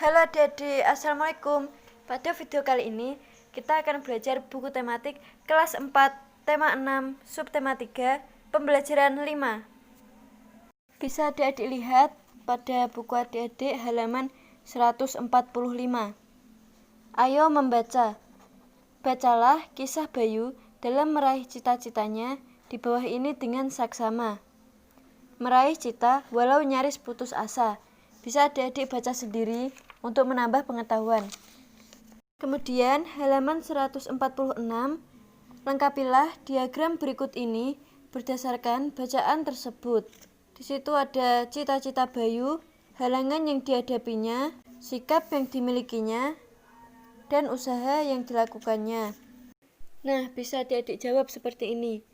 Halo adik-adik, Assalamualaikum. Pada video kali ini, kita akan belajar buku tematik kelas 4, tema 6, subtema 3, pembelajaran 5. Bisa adik-adik lihat pada buku adik-adik halaman 145. Ayo membaca. Bacalah kisah Bayu dalam meraih cita-citanya di bawah ini dengan saksama. Meraih cita walau nyaris putus asa. Bisa adik-adik baca sendiri untuk menambah pengetahuan. Kemudian halaman 146, lengkapilah diagram berikut ini berdasarkan bacaan tersebut. Di situ ada cita-cita Bayu, halangan yang dihadapinya, sikap yang dimilikinya, dan usaha yang dilakukannya. Nah, bisa adik-adik jawab seperti ini.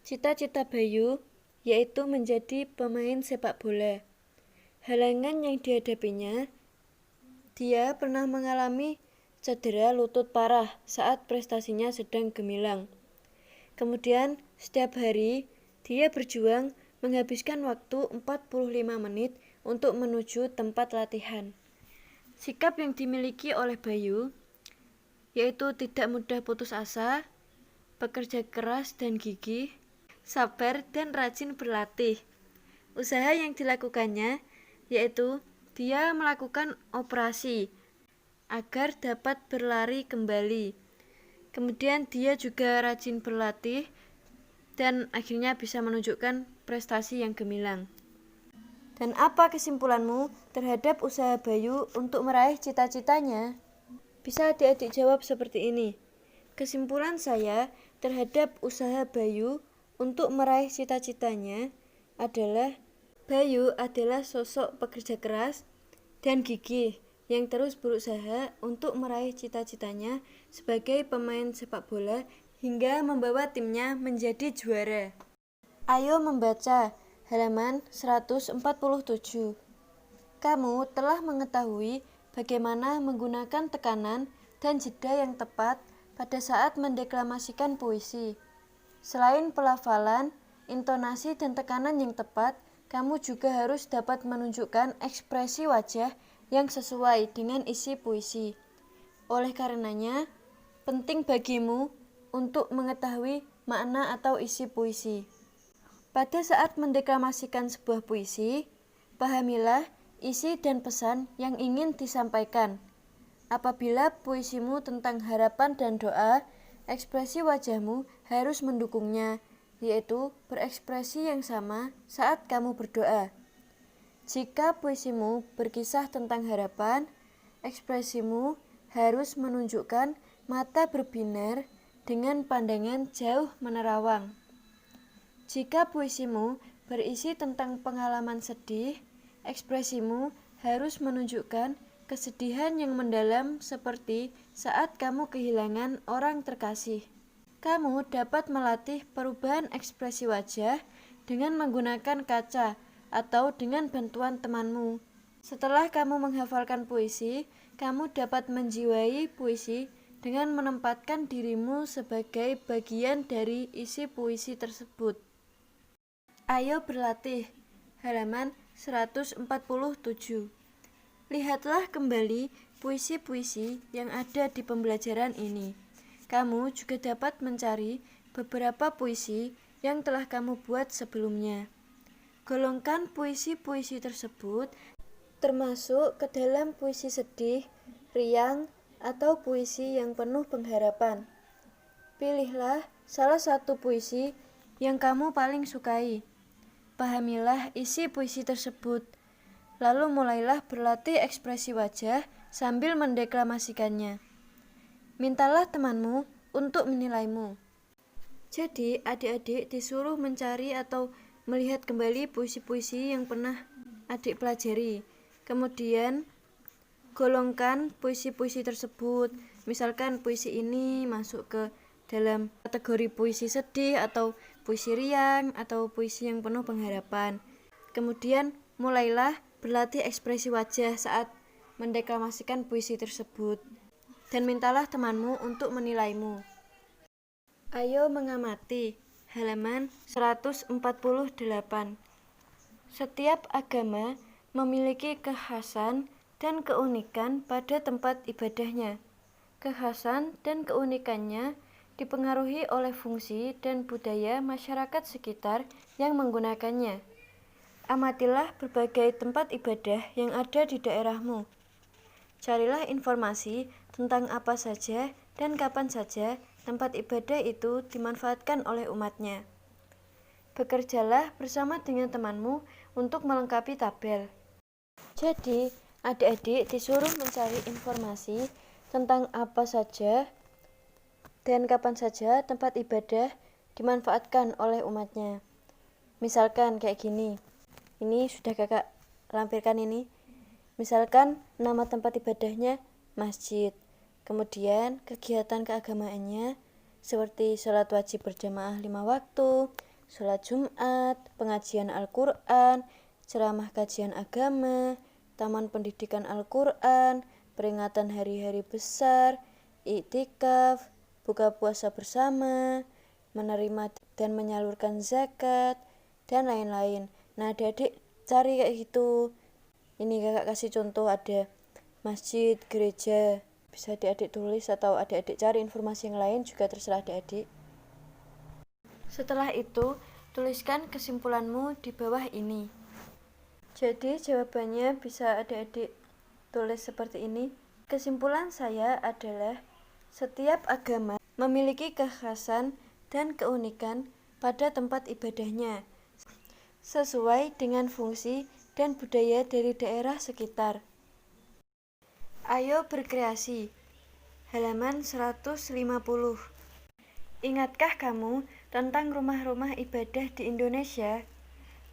Cita-cita Bayu yaitu menjadi pemain sepak bola. Halangan yang dihadapinya, dia pernah mengalami cedera lutut parah saat prestasinya sedang gemilang. Kemudian, setiap hari, dia berjuang menghabiskan waktu 45 menit untuk menuju tempat latihan. Sikap yang dimiliki oleh Bayu yaitu tidak mudah putus asa, bekerja keras dan gigih, sabar dan rajin berlatih. Usaha yang dilakukannya yaitu dia melakukan operasi agar dapat berlari kembali. Kemudian dia juga rajin berlatih dan akhirnya bisa menunjukkan prestasi yang gemilang. Dan apa kesimpulanmu terhadap usaha Bayu untuk meraih cita-citanya? Bisa adik-adik jawab seperti ini. Kesimpulan saya terhadap usaha Bayu untuk meraih cita-citanya adalah Bayu adalah sosok pekerja keras dan gigih yang terus berusaha untuk meraih cita-citanya sebagai pemain sepak bola hingga membawa timnya menjadi juara. Ayo membaca halaman 147. Kamu telah mengetahui bagaimana menggunakan tekanan dan jeda yang tepat pada saat mendeklamasikan puisi. Selain pelafalan, intonasi dan tekanan yang tepat, kamu juga harus dapat menunjukkan ekspresi wajah yang sesuai dengan isi puisi. Oleh karenanya, penting bagimu untuk mengetahui makna atau isi puisi. Pada saat mendeklamasikan sebuah puisi, pahamilah isi dan pesan yang ingin disampaikan. Apabila puisimu tentang harapan dan doa, ekspresi wajahmu harus mendukungnya, yaitu berekspresi yang sama saat kamu berdoa. Jika puisimu berkisah tentang harapan, ekspresimu harus menunjukkan mata berbinar dengan pandangan jauh menerawang. Jika puisimu berisi tentang pengalaman sedih, ekspresimu harus menunjukkan kesedihan yang mendalam seperti saat kamu kehilangan orang terkasih. Kamu dapat melatih perubahan ekspresi wajah dengan menggunakan kaca atau dengan bantuan temanmu. Setelah kamu menghafalkan puisi, kamu dapat menjiwai puisi dengan menempatkan dirimu sebagai bagian dari isi puisi tersebut. Ayo berlatih. Halaman 147. Lihatlah kembali puisi-puisi yang ada di pembelajaran ini. Kamu juga dapat mencari beberapa puisi yang telah kamu buat sebelumnya. Golongkan puisi-puisi tersebut termasuk ke dalam puisi sedih, riang, atau puisi yang penuh pengharapan. Pilihlah salah satu puisi yang kamu paling sukai. Pahamilah isi puisi tersebut. Lalu mulailah berlatih ekspresi wajah sambil mendeklamasikannya. Mintalah temanmu untuk menilaimu. Jadi, adik-adik disuruh mencari atau melihat kembali puisi-puisi yang pernah adik pelajari. Kemudian, golongkan puisi-puisi tersebut. Misalkan puisi ini masuk ke dalam kategori puisi sedih atau puisi riang atau puisi yang penuh pengharapan. Kemudian, mulailah berlatih ekspresi wajah saat mendeklamasikan puisi tersebut. Dan mintalah temanmu untuk menilaimu. Ayo mengamati. Halaman 148. Setiap agama memiliki kekhasan dan keunikan pada tempat ibadahnya. Kekhasan dan keunikannya dipengaruhi oleh fungsi dan budaya masyarakat sekitar yang menggunakannya. Amatilah berbagai tempat ibadah yang ada di daerahmu. Carilah informasi tentang apa saja dan kapan saja tempat ibadah itu dimanfaatkan oleh umatnya. Bekerjalah bersama dengan temanmu untuk melengkapi tabel. Jadi, adik-adik disuruh mencari informasi tentang apa saja dan kapan saja tempat ibadah dimanfaatkan oleh umatnya. Misalkan kayak gini. Ini sudah kakak lampirkan ini. Misalkan nama tempat ibadahnya masjid. Kemudian kegiatan keagamaannya seperti sholat wajib berjamaah 5 waktu, sholat Jumat, pengajian Al-Quran, ceramah kajian agama, taman pendidikan Al-Quran, peringatan hari-hari besar, iktikaf, buka puasa bersama, menerima dan menyalurkan zakat, dan lain-lain. Nah, adik-adik cari kayak gitu. Ini kakak kasih contoh, ada masjid, gereja. Bisa adik-adik tulis atau adik-adik cari informasi yang lain, juga terserah adik-adik. Setelah itu, tuliskan kesimpulanmu di bawah ini. Jadi jawabannya bisa adik-adik tulis seperti ini. Kesimpulan saya adalah setiap agama memiliki kekhasan dan keunikan pada tempat ibadahnya sesuai dengan fungsi dan budaya dari daerah sekitar. Ayo berkreasi. Halaman 150. Ingatkah kamu tentang rumah-rumah ibadah di Indonesia?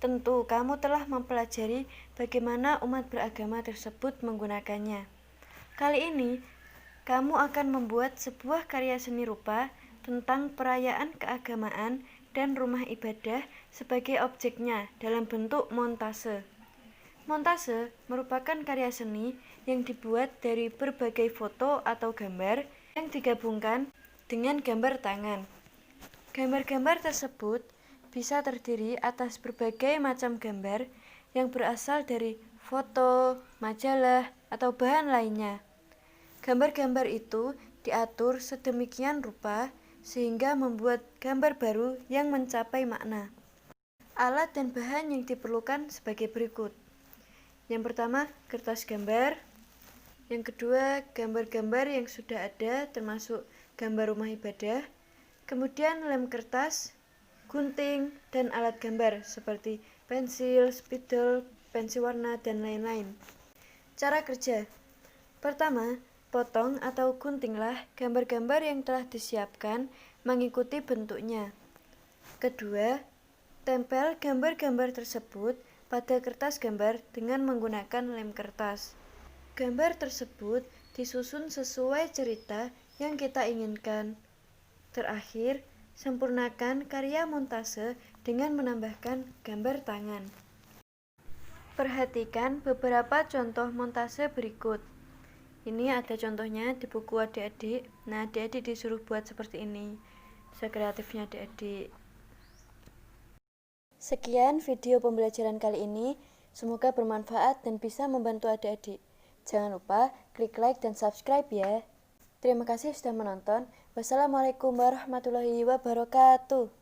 Tentu kamu telah mempelajari bagaimana umat beragama tersebut menggunakannya. Kali ini, kamu akan membuat sebuah karya seni rupa tentang perayaan keagamaan dan rumah ibadah sebagai objeknya dalam bentuk montase. Montase merupakan karya seni yang dibuat dari berbagai foto atau gambar yang digabungkan dengan gambar tangan. Gambar-gambar tersebut bisa terdiri atas berbagai macam gambar yang berasal dari foto, majalah, atau bahan lainnya. Gambar-gambar itu diatur sedemikian rupa sehingga membuat gambar baru yang mencapai makna. Alat dan bahan yang diperlukan sebagai berikut. Yang pertama, kertas gambar. Yang kedua, gambar-gambar yang sudah ada termasuk gambar rumah ibadah. Kemudian lem kertas, gunting, dan alat gambar seperti pensil, spidol, pensil warna, dan lain-lain. Cara kerja. Pertama, potong atau guntinglah gambar-gambar yang telah disiapkan mengikuti bentuknya. Kedua, tempel gambar-gambar tersebut pada kertas gambar dengan menggunakan lem kertas. Gambar tersebut disusun sesuai cerita yang kita inginkan. Terakhir, sempurnakan karya montase dengan menambahkan gambar tangan. Perhatikan beberapa contoh montase berikut. Ini ada contohnya di buku adik-adik. Nah, adik-adik disuruh buat seperti ini. Sekreatifnya adik-adik. Sekian video pembelajaran kali ini. Semoga bermanfaat dan bisa membantu adik-adik. Jangan lupa klik like dan subscribe ya. Terima kasih sudah menonton. Wassalamualaikum warahmatullahi wabarakatuh.